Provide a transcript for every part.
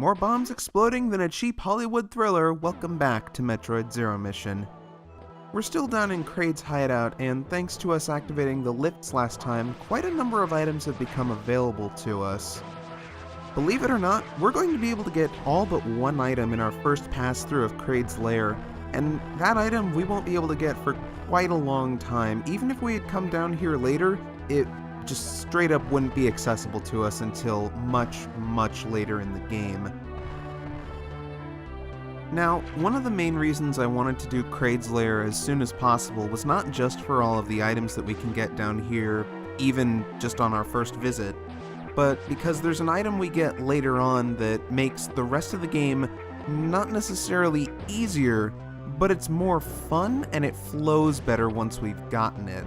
More bombs exploding than a cheap Hollywood thriller, welcome back to Metroid Zero Mission. We're still down in Kraid's hideout, and thanks to us activating the lifts last time, quite a number of items have become available to us. Believe it or not, we're going to be able to get all but one item in our first pass through of Kraid's lair, and that item we won't be able to get for quite a long time. Even if we had come down here later, it just straight up wouldn't be accessible to us until much, much later in the game. Now, one of the main reasons I wanted to do Kraid's lair as soon as possible was not just for all of the items that we can get down here, even just on our first visit, but because there's an item we get later on that makes the rest of the game not necessarily easier, but it's more fun and it flows better once we've gotten it.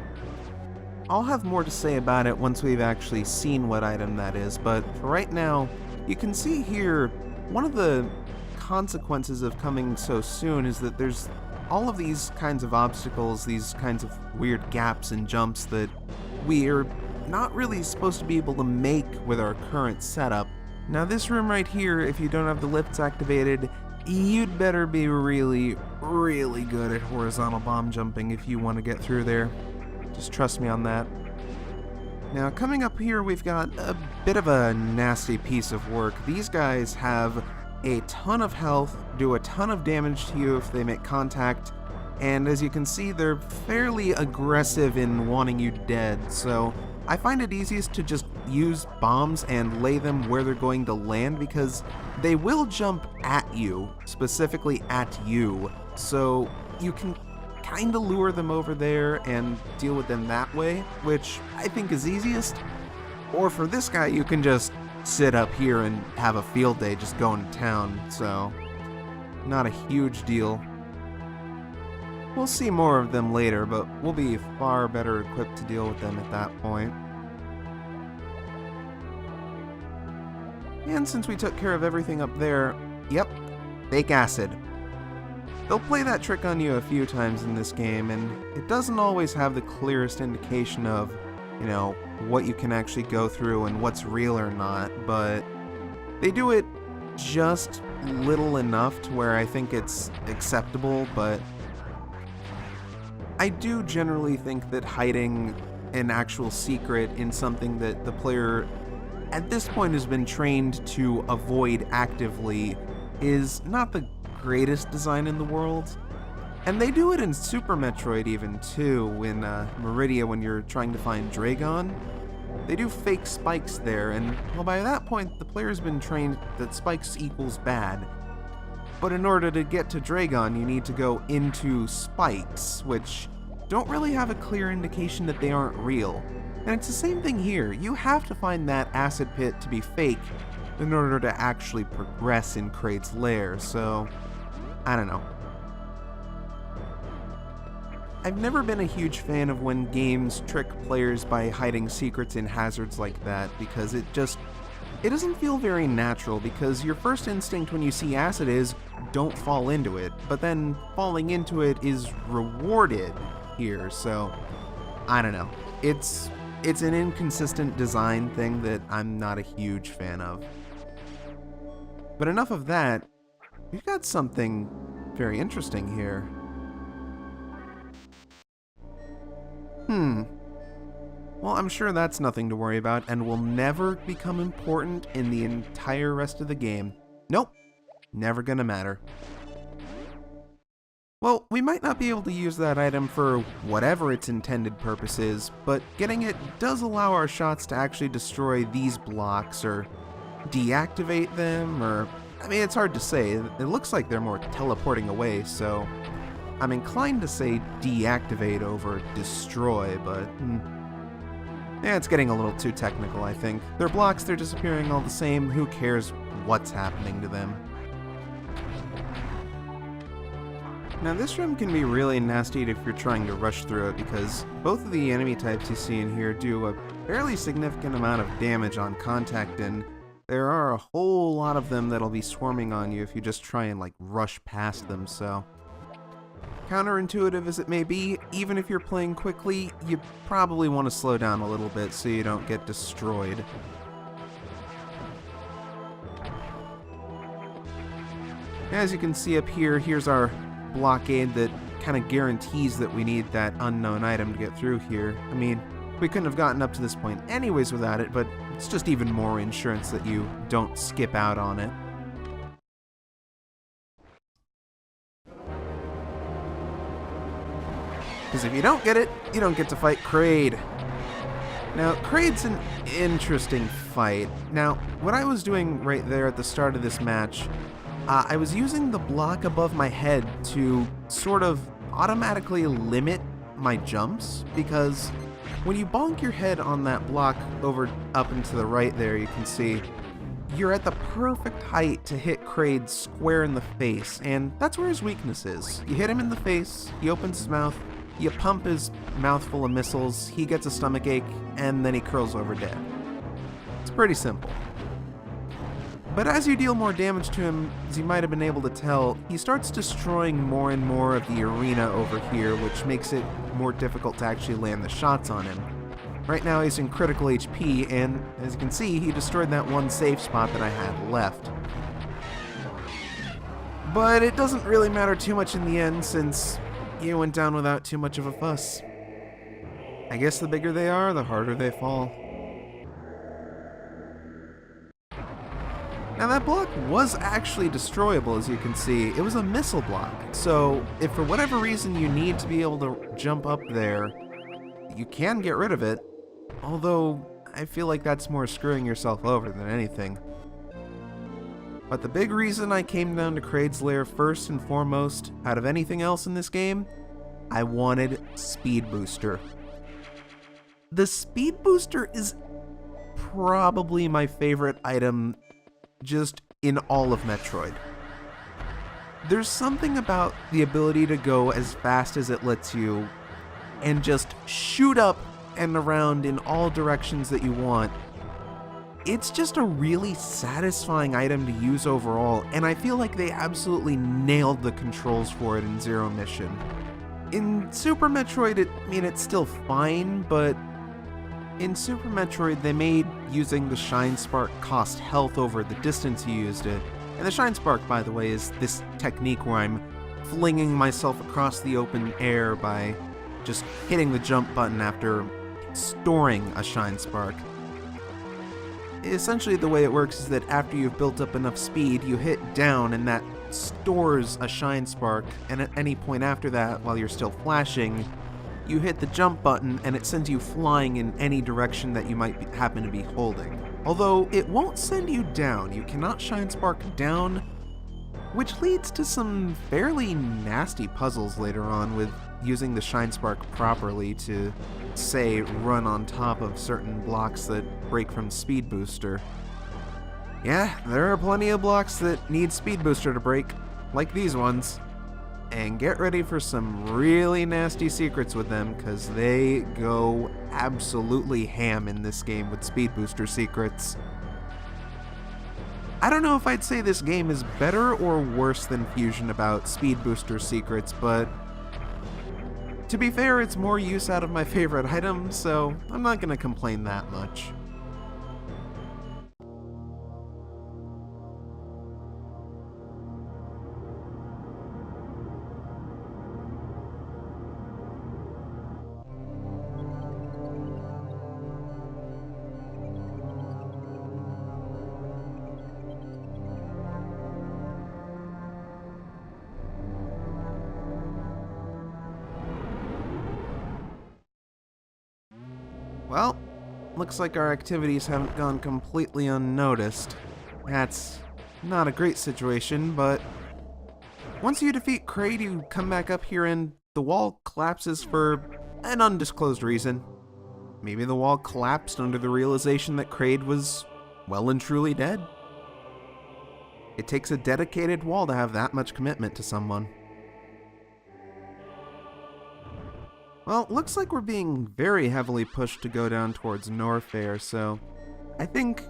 I'll have more to say about it once we've actually seen what item that is, but for right now, you can see here, one of the consequences of coming so soon is that there's all of these kinds of obstacles, these kinds of weird gaps and jumps that we're not really supposed to be able to make with our current setup. Now this room right here, if you don't have the lifts activated, you'd better be really, really good at horizontal bomb jumping if you want to get through there. Just trust me on that. Now coming up here we've got a bit of a nasty piece of work. These guys have a ton of health, do a ton of damage to you if they make contact, and as you can see they're fairly aggressive in wanting you dead, so I find it easiest to just use bombs and lay them where they're going to land because they will jump at you, specifically at you, so you can kinda lure them over there and deal with them that way, which I think is easiest. Or for this guy, you can just sit up here and have a field day just going to town, so not a huge deal. We'll see more of them later, but we'll be far better equipped to deal with them at that point. And since we took care of everything up there, yep, fake acid. They'll play that trick on you a few times in this game, and it doesn't always have the clearest indication of, what you can actually go through and what's real or not, but they do it just little enough to where I think it's acceptable, but I do generally think that hiding an actual secret in something that the player at this point has been trained to avoid actively is not the greatest design in the world. And they do it in Super Metroid even too, in Meridia when you're trying to find Dragon. They do fake spikes there, and well, by that point the player's been trained that spikes equals bad. But in order to get to Dragon you need to go into spikes, which don't really have a clear indication that they aren't real. And it's the same thing here, you have to find that acid pit to be fake in order to actually progress in Kraid's lair, so I don't know. I've never been a huge fan of when games trick players by hiding secrets in hazards like that, because it doesn't feel very natural, because your first instinct when you see acid is, don't fall into it, but then falling into it is rewarded here, so I don't know. It's an inconsistent design thing that I'm not a huge fan of. But enough of that, we've got something very interesting here. Well, I'm sure that's nothing to worry about and will never become important in the entire rest of the game. Nope, never gonna matter. Well, we might not be able to use that item for whatever its intended purpose is, but getting it does allow our shots to actually destroy these blocks or deactivate them, or I mean, it's hard to say. It looks like they're more teleporting away, so I'm inclined to say deactivate over destroy, but yeah, it's getting a little too technical, I think. They're blocks, they're disappearing all the same, who cares what's happening to them? Now this room can be really nasty if you're trying to rush through it, because both of the enemy types you see in here do a fairly significant amount of damage on contact, and there are a whole lot of them that'll be swarming on you if you just try and rush past them, so counterintuitive as it may be, even if you're playing quickly, you probably want to slow down a little bit so you don't get destroyed. As you can see up here, here's our blockade that kind of guarantees that we need that unknown item to get through here. I mean, we couldn't have gotten up to this point anyways without it, but it's just even more insurance that you don't skip out on it. Because if you don't get it, you don't get to fight Kraid. Now, Kraid's an interesting fight. Now, what I was doing right there at the start of this match, I was using the block above my head to sort of automatically limit my jumps, because when you bonk your head on that block over up and to the right there, you can see, you're at the perfect height to hit Kraid square in the face, and that's where his weakness is. You hit him in the face, he opens his mouth, you pump his mouth full of missiles, he gets a stomachache, and then he curls over dead. It's pretty simple. But as you deal more damage to him, as you might have been able to tell, he starts destroying more and more of the arena over here, which makes it more difficult to actually land the shots on him. Right now he's in critical HP, and as you can see, he destroyed that one safe spot that I had left. But it doesn't really matter too much in the end, since you went down without too much of a fuss. I guess the bigger they are, the harder they fall. Now that block was actually destroyable, as you can see. It was a missile block, so if for whatever reason you need to be able to jump up there, you can get rid of it, although I feel like that's more screwing yourself over than anything. But the big reason I came down to Kraid's lair first and foremost, out of anything else in this game, I wanted Speed Booster. The Speed Booster is probably my favorite item just in all of Metroid. There's something about the ability to go as fast as it lets you and just shoot up and around in all directions that you want. It's just a really satisfying item to use overall, and I feel like they absolutely nailed the controls for it in Zero Mission. In Super Metroid, it's still fine, but in Super Metroid, they made using the Shine Spark cost health over the distance you used it. And the Shine Spark, by the way, is this technique where I'm flinging myself across the open air by just hitting the jump button after storing a Shine Spark. Essentially, the way it works is that after you've built up enough speed, you hit down and that stores a Shine Spark, and at any point after that, while you're still flashing, you hit the jump button and it sends you flying in any direction that you might happen to be holding. Although it won't send you down, you cannot Shine Spark down, which leads to some fairly nasty puzzles later on with using the Shine Spark properly to, say, run on top of certain blocks that break from Speed Booster. Yeah, there are plenty of blocks that need Speed Booster to break, like these ones. And get ready for some really nasty secrets with them, because they go absolutely ham in this game with Speed Booster secrets. I don't know if I'd say this game is better or worse than Fusion about Speed Booster secrets, but to be fair, it's more use out of my favorite item, so I'm not going to complain that much. Well, looks like our activities haven't gone completely unnoticed. That's not a great situation, but once you defeat Kraid, you come back up here and the wall collapses for an undisclosed reason. Maybe the wall collapsed under the realization that Kraid was well and truly dead. It takes a dedicated wall to have that much commitment to someone. Well, looks like we're being very heavily pushed to go down towards Norfair, so I think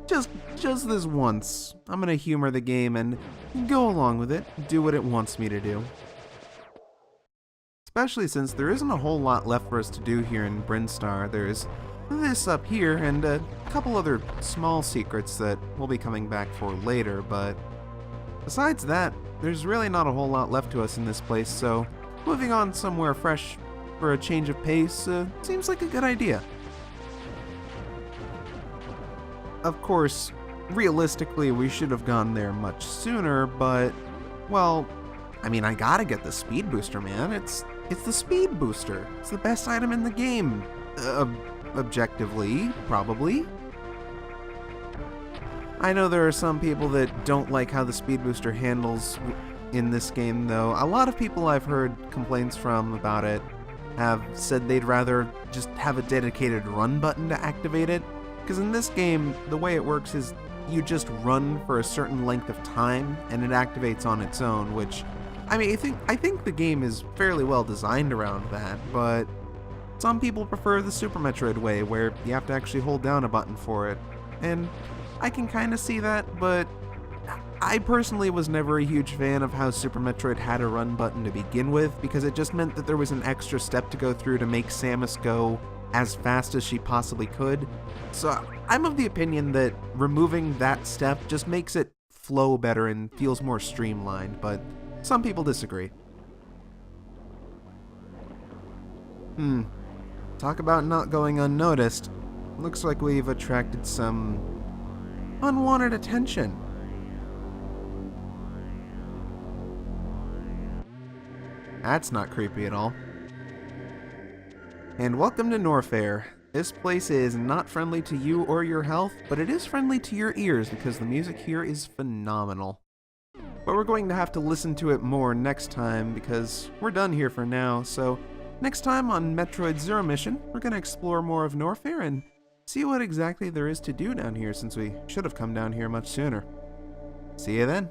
just this once, I'm gonna humor the game and go along with it, do what it wants me to do. Especially since there isn't a whole lot left for us to do here in Brinstar. There's this up here and a couple other small secrets that we'll be coming back for later, but Besides that, there's really not a whole lot left to us in this place, so moving on somewhere fresh for a change of pace seems like a good idea. Of course, realistically, we should have gone there much sooner, but, well, I mean, I gotta get the speed booster, man. It's the speed booster. It's the best item in the game. Objectively, probably. I know there are some people that don't like how the speed booster handles in this game, though. A lot of people I've heard complaints from about it have said they'd rather just have a dedicated run button to activate it. Because in this game, the way it works is you just run for a certain length of time, and it activates on its own, which, I mean, I think the game is fairly well designed around that, but some people prefer the Super Metroid way, where you have to actually hold down a button for it. And I can kind of see that, but I personally was never a huge fan of how Super Metroid had a run button to begin with, because it just meant that there was an extra step to go through to make Samus go as fast as she possibly could. So I'm of the opinion that removing that step just makes it flow better and feels more streamlined, but some people disagree. Talk about not going unnoticed. Looks like we've attracted some unwanted attention. That's not creepy at all. And welcome to Norfair. This place is not friendly to you or your health, but it is friendly to your ears because the music here is phenomenal. But we're going to have to listen to it more next time because we're done here for now, so next time on Metroid Zero Mission, we're going to explore more of Norfair and see what exactly there is to do down here since we should have come down here much sooner. See you then.